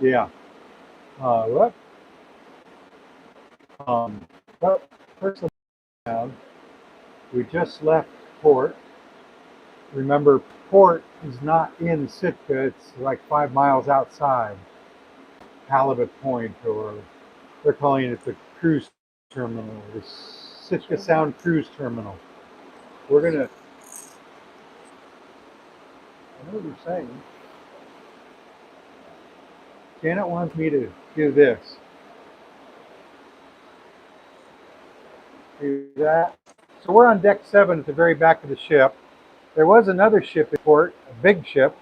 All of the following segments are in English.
Yeah. What? Um, well, first of all, we just left port. Remember, port is not in Sitka. It's like 5 miles outside Halibut Point, or they're calling it the cruise terminal, the Sitka Sound Cruise Terminal. We're gonna. I know what you're saying. Janet wants me to do this. Do that. So we're on deck 7 at the very back of the ship. There was another ship in port, a big ship,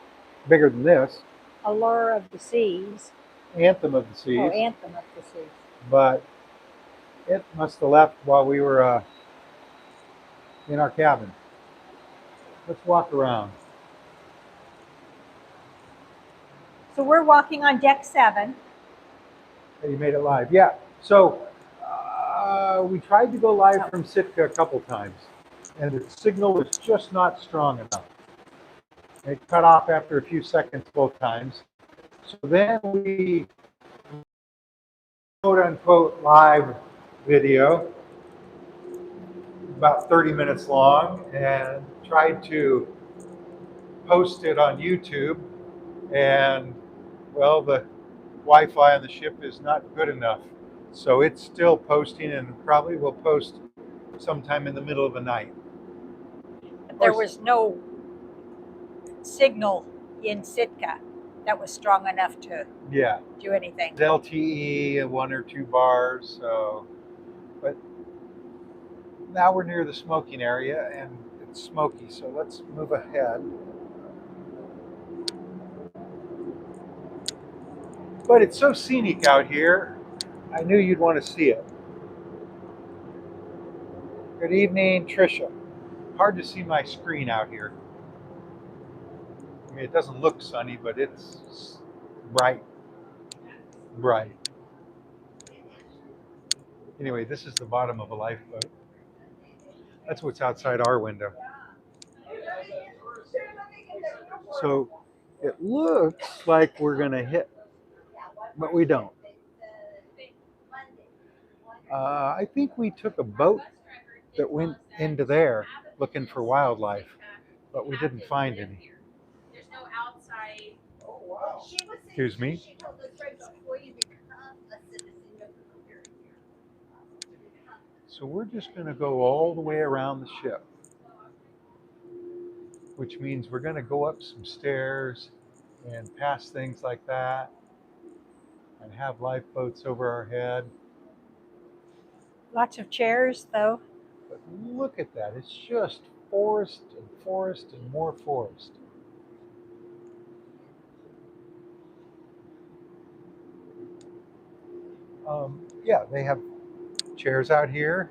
bigger than this, Allure of the Seas. Anthem of the Oh, Seas, Anthem of the Seas. but it must have left while we were in our cabin. Let's walk around. So we're walking on deck 7. Hey, you made it live. Yeah. So we tried to go live Oh, from Sitka a couple times, and the signal was just not strong enough. It cut off after a few seconds both times. So then we quote unquote live video, about 30 minutes long, and tried to post it on YouTube. And well, the Wi-Fi on the ship is not good enough. So it's still posting and probably will post sometime in the middle of the night. but Of there course, was no signal in Sitka that was strong enough to yeah, do anything. LTE and 1 or 2 bars. So, but now we're near the smoking area and it's smoky. So let's move ahead. But it's so scenic out here. I knew you'd want to see it. Good evening, Trisha. Hard to see my screen out here. I mean, it doesn't look sunny, but it's bright, bright. Anyway, this is the bottom of a lifeboat. That's what's outside our window. So it looks like we're going to hit, but we don't. I think we took a boat that went into there looking for wildlife, but we didn't find any. Excuse me. So we're just going to go all the way around the ship, which means we're going to go up some stairs and past things like that and have lifeboats over our head. Lots of chairs, though. But look at that. It's just forest and forest and more forest. Yeah, they have chairs out here.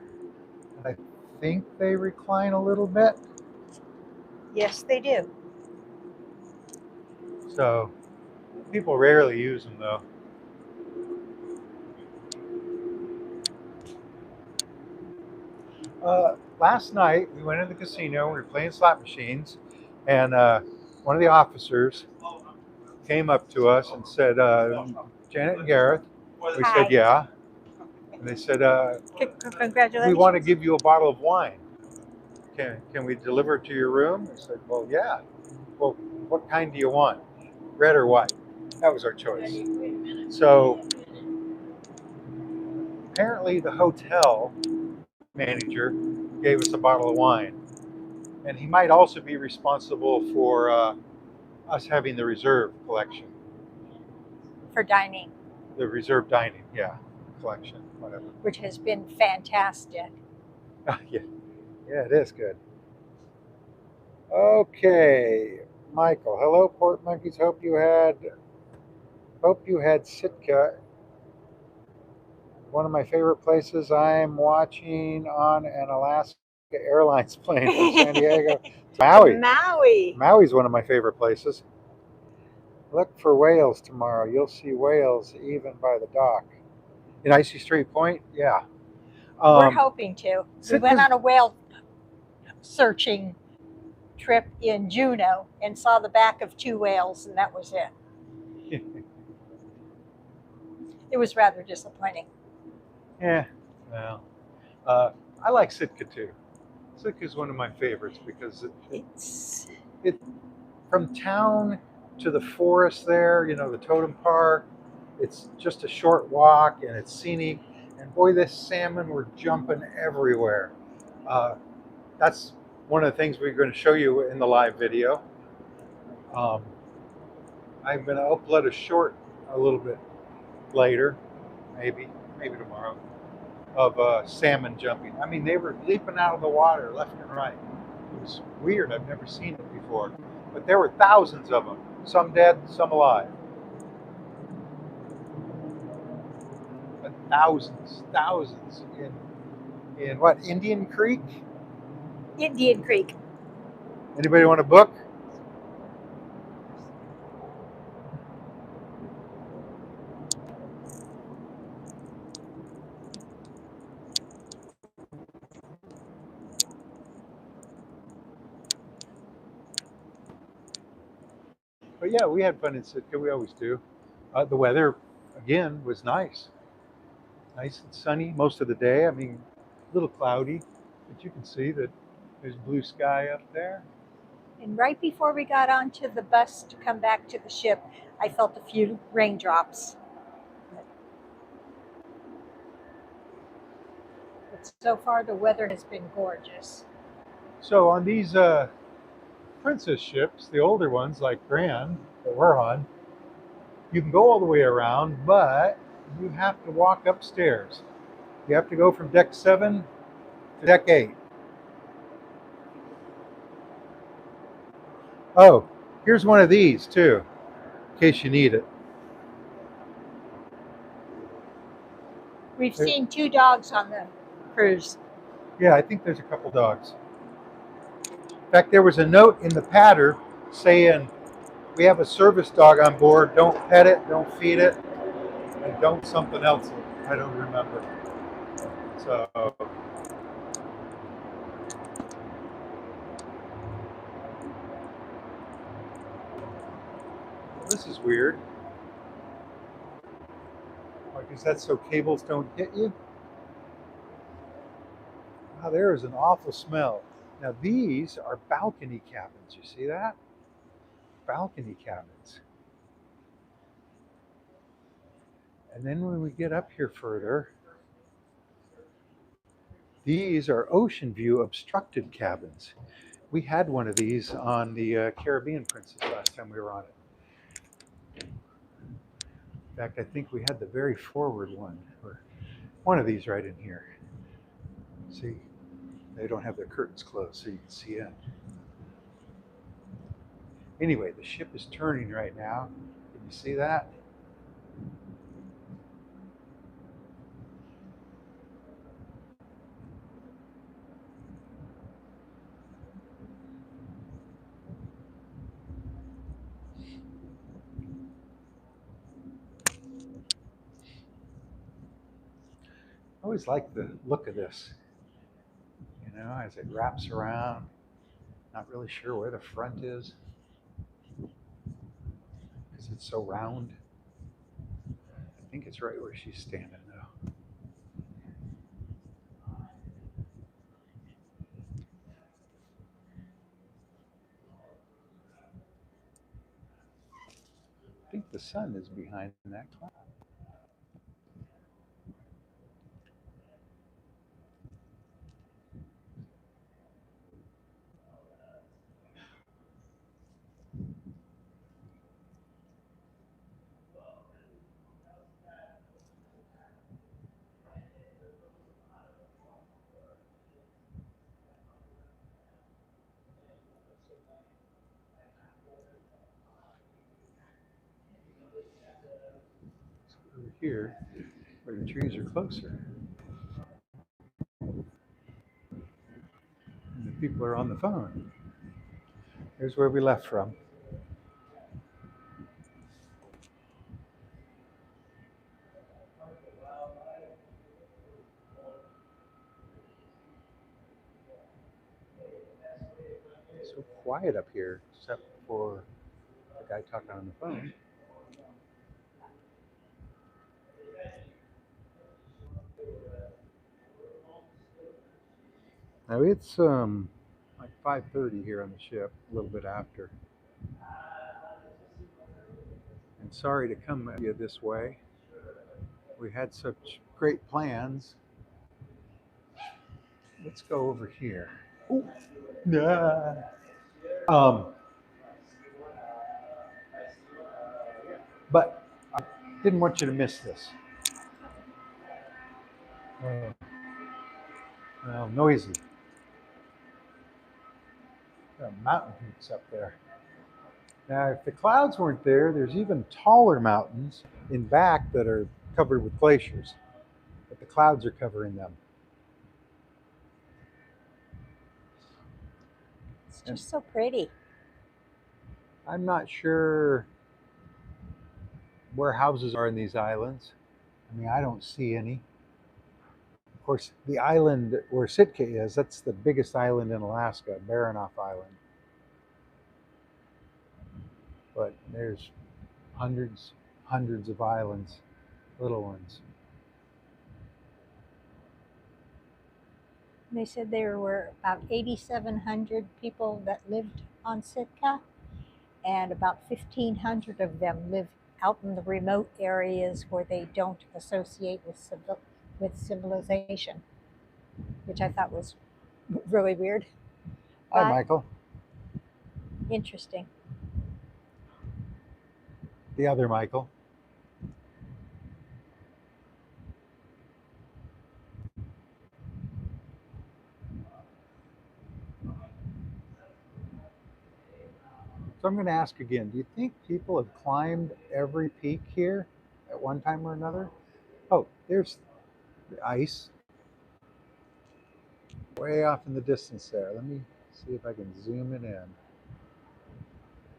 I think they recline a little bit. Yes, they do. So people rarely use them though. Last night we went to the casino. We were playing slot machines, and one of the officers came up to us and said, "Janet and Gareth." We said, Hi. "Yeah." And they said, "We want to Congratulations. give you a bottle of wine. Can we deliver it to your room?" I said, "Well, yeah." Well, what kind do you want? Red or white? That was our choice. So apparently the hotel manager gave us a bottle of wine. And he might also be responsible for us having the reserve collection, For dining, the reserve dining, yeah, collection, whatever. which has been fantastic. Yeah, yeah, it is good. Okay, Michael. Hello, Port Monkeys. Hope you had Sitka. One of my favorite places. I'm watching on an Alaska Airlines plane from San Diego to To Maui. Maui. Maui's one of my favorite places. Look for whales tomorrow. You'll see whales even by the dock. In Icy Street Point, yeah. We're Um, hoping to. We went Sitka's on a whale searching trip in Juneau and saw the back of 2 whales, and that was it. It was rather disappointing. Yeah, well, uh, I like Sitka too. Sitka is one of my favorites because It's it from town to the forest there, the totem park. It's just a short walk and it's scenic. And boy, this salmon were jumping everywhere. Uh, that's one of the things we're going to show you in the live video. Um, I'm going to upload a short a little bit later, maybe tomorrow, of salmon jumping. I mean, they were leaping out of the water left and right. It was weird. I've never seen it before. But there were thousands of them, some dead, some alive. But thousands in what, Indian Creek? Indian Creek. Anybody want a book? But yeah, we had fun in Sitka. We always do. The weather, again, was nice and sunny most of the day. I mean, a little cloudy, but you can see that there's blue sky up there. And right before we got onto the bus to come back to the ship, I felt a few raindrops. But so far, the weather has been gorgeous. So on these princess ships, the older ones like Grand that we're on, you can go all the way around, but you have to walk upstairs. You have to go from deck 7 to deck 8. Oh, here's one of these too, in case you need it. We've There- seen 2 dogs on the cruise. yeah, I think there's a couple dogs. In fact, there was a note in the patter saying, we have a service dog on board. Don't pet it, don't feed it, and don't something else. I don't remember. So this is weird. I guess that's so cables don't hit you. Wow, there is an awful smell. Now these are balcony cabins. You see that? Balcony cabins. And then when we get up here further, these are ocean view obstructed cabins. We had one of these on the Caribbean Princess last time we were on it. In fact, I think we had the very forward one, or one of these right in here. See, they don't have their curtains closed so you can see in. Anyway, the ship is turning right now. Can you see that? I always like the look of this, as it wraps around. Not really sure where the front is because it's so round. I think it's right where she's standing though. I think the sun is behind that cloud. Over here, where the trees are closer, and the people are on the phone. Here's where we left from. It's so quiet up here, except for the guy talking on the phone. Now it's like 5:30 here on the ship, a little bit after. And sorry to come at you this way. We had such great plans. Let's go over here. Ooh, nah. Um, but I didn't want you to miss this. Uh, well, noisy. There are mountain peaks up there. Now, if the clouds weren't there, there's even taller mountains in back that are covered with glaciers, but the clouds are covering them. It's And just so pretty. I'm not sure where houses are in these islands. I mean, I don't see any. Of course, the island where Sitka is, that's the biggest island in Alaska, Baranof Island. But there's hundreds of islands, little ones. They said there were about 8,700 people that lived on Sitka, and about 1,500 of them live out in the remote areas where they don't associate with civilization, which I thought was really weird, Hi, but Michael. interesting. The other Michael. So I'm going to ask again, do you think people have climbed every peak here at one time or another? Oh, there's the ice way off in the distance there. Let me see if I can zoom it in.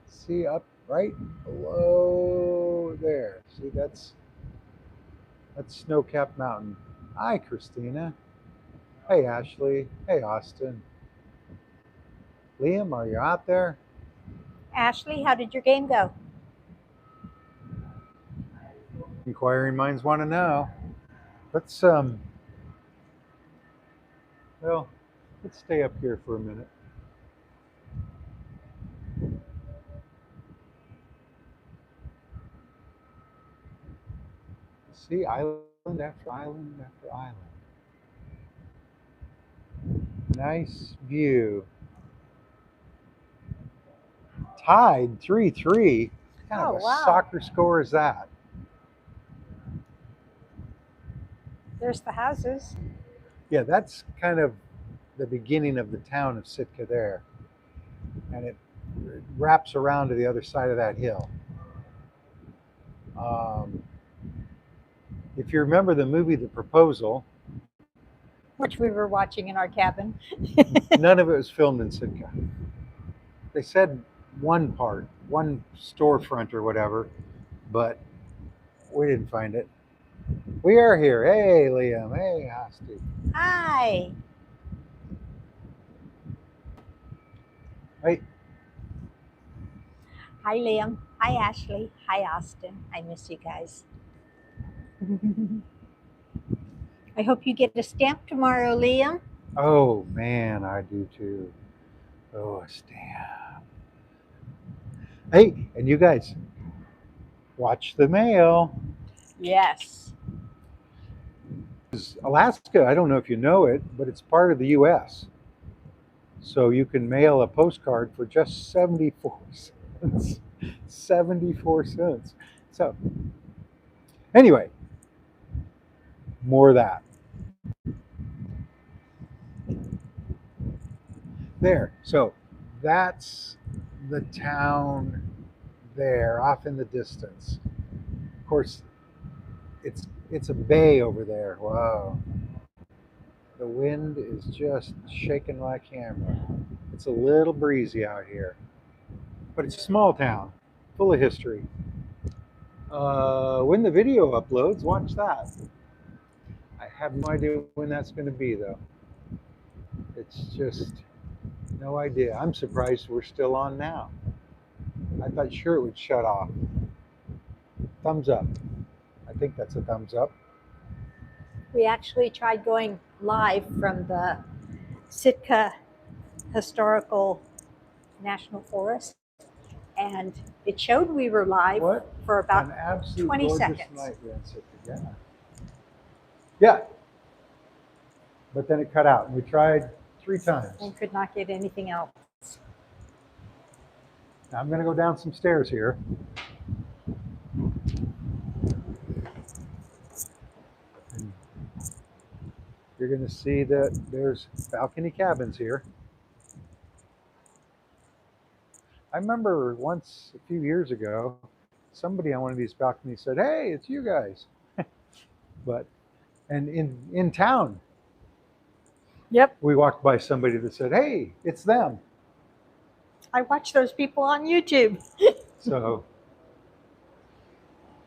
See up right below there. See, that's Snow-Capped Mountain. Hi, Christina. Hey, Ashley. Hey, Austin. Liam, are you out there? Ashley, how did your game go? Inquiring minds want to know. Let's well, let's stay up here for a minute. See island after island after island. Nice view. Tied 3-3. What kind Oh, of a wow. soccer score is that? There's the houses. Yeah, that's kind of the beginning of the town of Sitka there. And it wraps around to the other side of that hill. Um, if you remember the movie The Proposal, Which we were watching in our cabin. none of it was filmed in Sitka. They said one part, one storefront or whatever, but we didn't find it. We are here. Hey, Liam. Hey, Hosty. Hi. Hey, Hi, Liam. Hi, Ashley. Hi, Austin. I miss you guys. I hope you get a stamp tomorrow, Liam. oh man, I do too. Oh, a stamp. Hey, and you guys, watch the mail. Yes. Alaska, I don't know if you know it, but it's part of the US. So you can mail a postcard for just 74 cents. 74 cents. So, anyway, more of that. There. So, that's the town there off in the distance. Of course, it's a bay over there. Wow. The wind is just shaking my camera. It's a little breezy out here, but it's a small town, full of history. When the video uploads, watch that. I have no idea when that's going to be, though. It's just no idea. I'm surprised we're still on now. I thought sure it would shut off. Thumbs up. I think that's a thumbs up. We actually tried going live from the Sitka Historical National Forest, and it showed we were live What for about an absolute 20 gorgeous seconds. night we had Sitka. Yeah. Yeah. But then it cut out, and we tried 3 times. And could not get anything else. Now I'm going to go down some stairs here. And you're going to see that there's balcony cabins here. I remember once a few years ago, somebody on one of these balconies said, "Hey, it's you guys." But and in town, Yep. we walked by somebody that said, "Hey, it's them." I watch those people on YouTube. So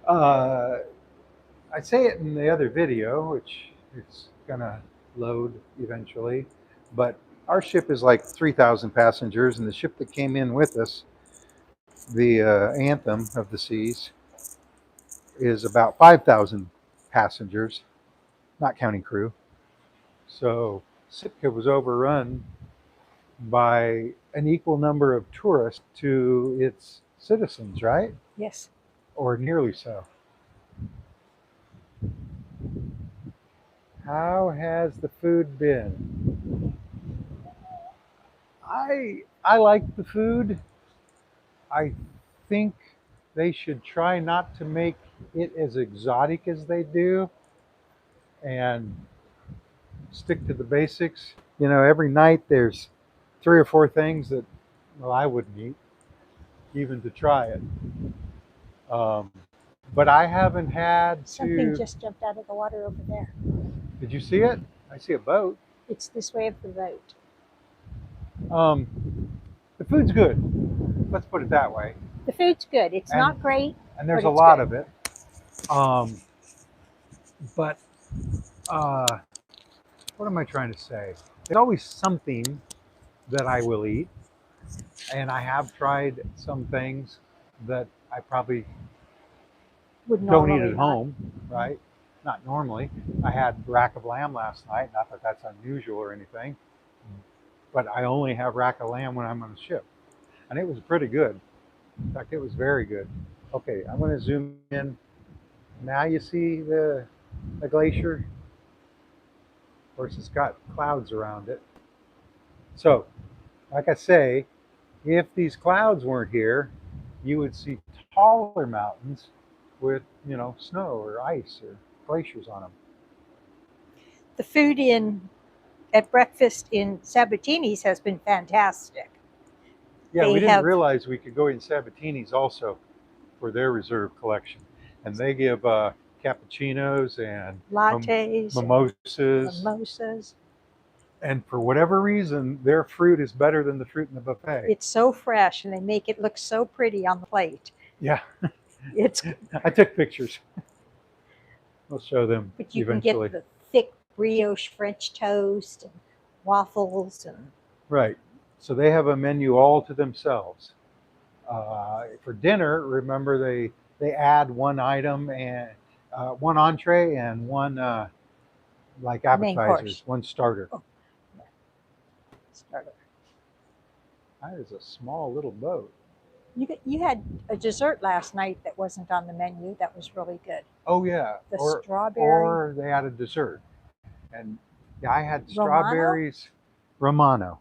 I say it in the other video, which is gonna load eventually, but our ship is like 3,000 passengers, and the ship that came in with us, the Anthem of the Seas, is about 5,000 passengers, not counting crew. So Sitka was overrun by an equal number of tourists to its citizens, right? Yes. Or nearly so. How has the food been? I like the food. I think they should try not to make it as exotic as they do and stick to the basics. You know, every night there's 3 or 4 things that, well, I wouldn't eat even to try it. Um, but I haven't had Something to. just jumped out of the water over there. Did you see it? I see a boat. It's this way of the boat. Um, the food's good. Let's put it that way. The food's good. It's And- not great, And there's but a it's lot good. of it. But what am I trying to say? There's always something that I will eat, and I have tried some things that I probably Would don't eat normally at not. home, right? Not normally. I had rack of lamb last night. Not that that's unusual or anything, but I only have rack of lamb when I'm on a ship, and it was pretty good. In fact, it was very good. Okay, I'm going to zoom in. Now you see the glacier. Of course, it's got clouds around it. So, like I say, if these clouds weren't here, you would see taller mountains with, snow or ice or glaciers on them. The food at breakfast in Sabatini's has been fantastic. Yeah, They we didn't have realize we could go in Sabatini's also for their reserve collection. And they give cappuccinos and lattes, mimosas. mimosas. And for whatever reason, their fruit is better than the fruit in the buffet. It's so fresh, and they make it look so pretty on the plate. Yeah. It's I took pictures. We'll show them but you eventually. can get the thick brioche French toast and waffles and Right. So they have a menu all to themselves. For dinner, remember they add one item and one entree and one like main appetizers, course. one starter. Oh, yeah. Starter. That is a small little boat. You had a dessert last night that wasn't on the menu. That was really good. Oh yeah. The or strawberry they had a dessert, and yeah, I had Romano? strawberries Romano,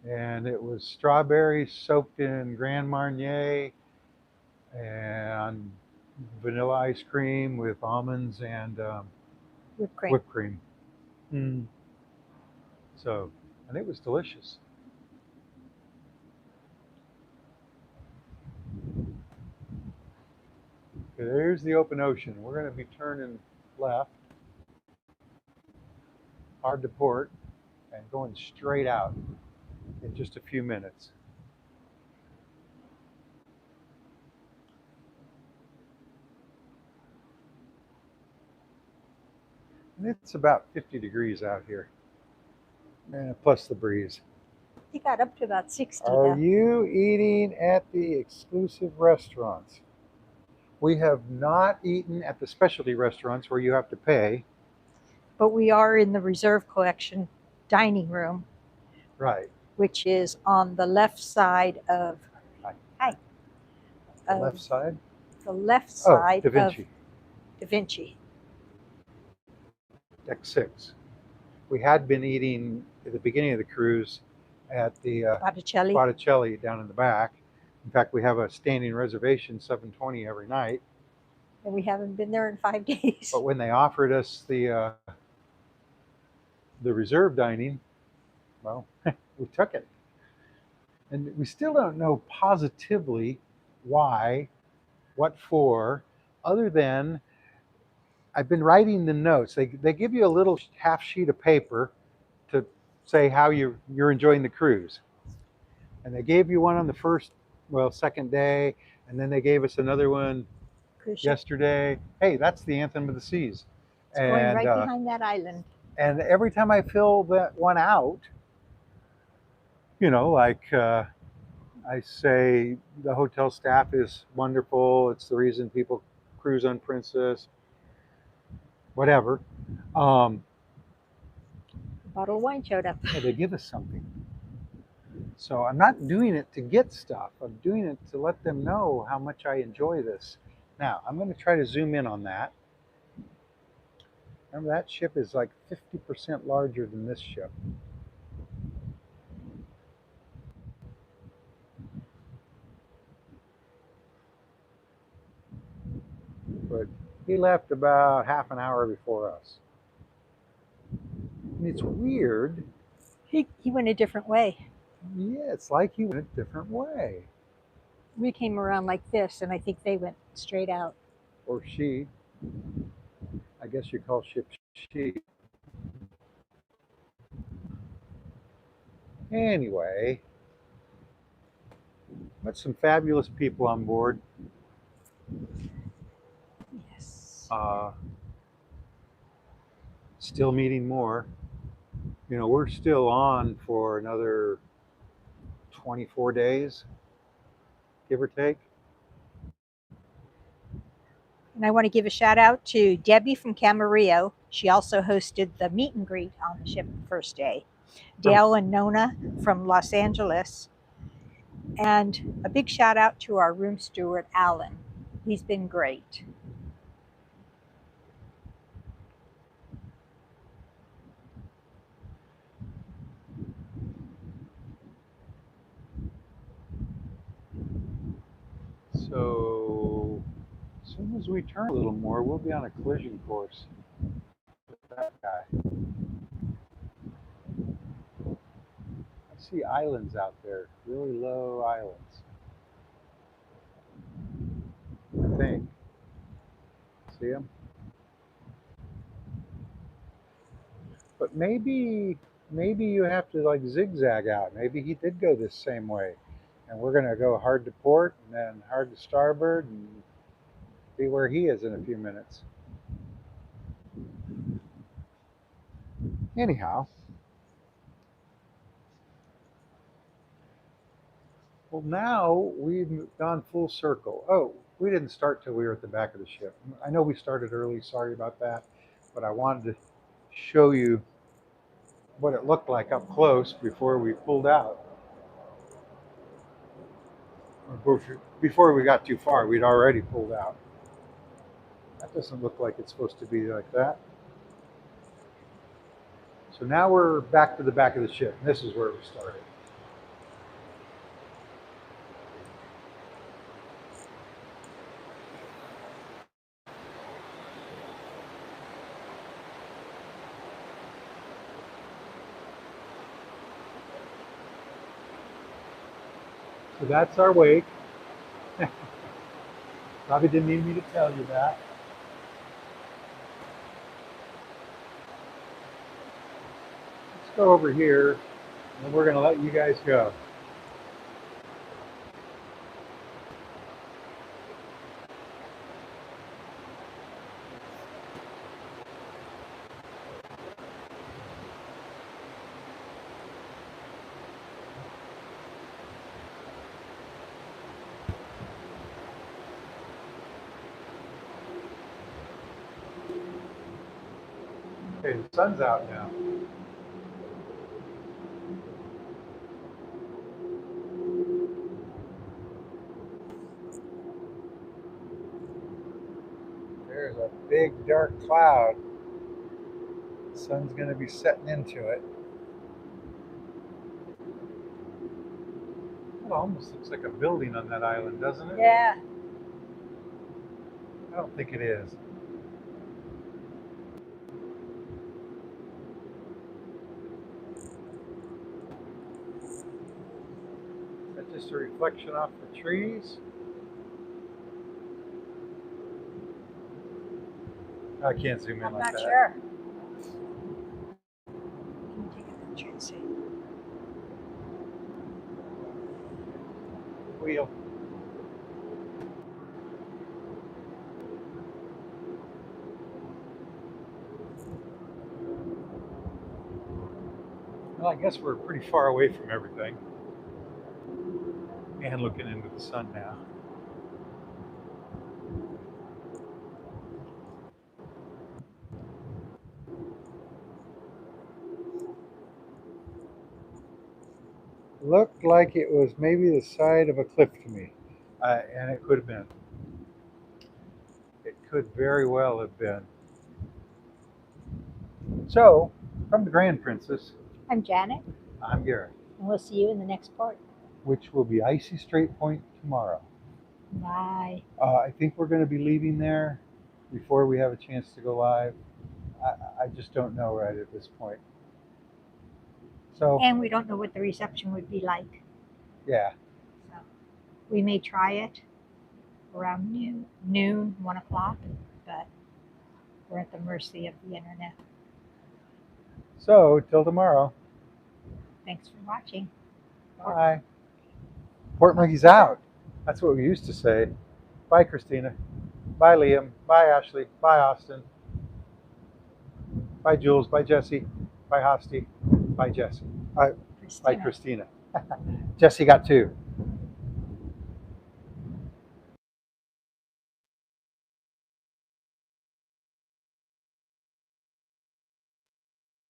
and it was strawberries soaked in Grand Marnier and vanilla ice cream with almonds and whipped cream. whipped cream. Mm. So, and it was delicious. Okay, there's the open ocean. We're going to be turning left, hard to port, and going straight out in just a few minutes. And it's about 50 degrees out here, plus the breeze. You got up to about 60 Are though. you eating at the exclusive restaurants? We have not eaten at the specialty restaurants where you have to pay. But we are in the reserve collection. dining room, Right. which is on the left side of hi, The of left side? the left Oh, side Da of Vinci, Da Vinci. deck 6. We had been eating at the beginning of the cruise at the Botticelli. Botticelli down in the back. In fact, we have a standing reservation, 7:20 every night. And we haven't been there in 5 days. But when they offered us the reserve dining, well, we took it. And we still don't know positively why, what for, other than I've been writing the notes. They give you a little half sheet of paper to say how you're enjoying the cruise. And they gave you one on the second day, and then they gave us another one Cruise ship. yesterday. Hey, that's the Anthem of the Seas. It's going And right behind that island. and every time I fill that one out, like I say, the hotel staff is wonderful. It's the reason people cruise on Princess, whatever. Um, A bottle of wine showed up. they give us something. So I'm not doing it to get stuff. I'm doing it to let them know how much I enjoy this. Now, I'm going to try to zoom in on that. Remember, that ship is like 50% larger than this ship. But he left about half an hour before us. And it's weird. He went a different way. Yeah, it's like he went a different way. We came around like this, and I think they went straight out. Or she. I guess you call ship she. Anyway, met some fabulous people on board. Yes. Still meeting more. We're still on for another 24 days, give or take. And I want to give a shout out to Debbie from Camarillo. She also hosted the meet and greet on the ship the first day. Dale and Nona from Los Angeles. And a big shout out to our room steward, Alan. He's been great. So, as soon as we turn a little more, we'll be on a collision course with that guy. I see islands out there, really low islands. I think. See them? But maybe you have to like zigzag out. Maybe he did go this same way. And we're gonna go hard to port and then hard to starboard and be where he is in a few minutes. Anyhow, well now we've gone full circle. Oh, we didn't start till we were at the back of the ship. I know we started early, sorry about that, but I wanted to show you what it looked like up close before we pulled out. Before we got too far, we'd already pulled out. That doesn't look like it's supposed to be like that. So now we're back to the back of the ship, and this is where we started. So that's our wake. Probably didn't need me to tell you that. Let's go over here, and we're going to let you guys go. Okay, the sun's out now. There's a big dark cloud. The sun's going to be setting into it. It almost looks like a building on that island, doesn't it? Yeah. I don't think it is. Is that just a reflection off the trees? I can't zoom in I'm like not that. sure. Can you take a picture and see? Wheel. Well, I guess we're pretty far away from everything. And looking into the sun now. Looked like it was maybe the side of a cliff to me. And it could have been. It could very well have been. So, from the Grand Princess, I'm Janet, I'm Garrett, and we'll see you in the next part. which will be Icy Strait Point tomorrow. Bye. I think we're going to be leaving there before we have a chance to go live. I just don't know right at this point. So, And we don't know what the reception would be like. yeah. So we may try it around noon, 1 o'clock, but we're at the mercy of the internet. So, till tomorrow. Thanks for watching. Bye. Port Monkey's out. That's what we used to say. Bye, Christina. Bye, Liam. Bye, Ashley. Bye, Austin. Bye, Jules. Bye, Jesse. Bye, Hosty. Bye, Jesse. Bye, Christina. Jesse got 2.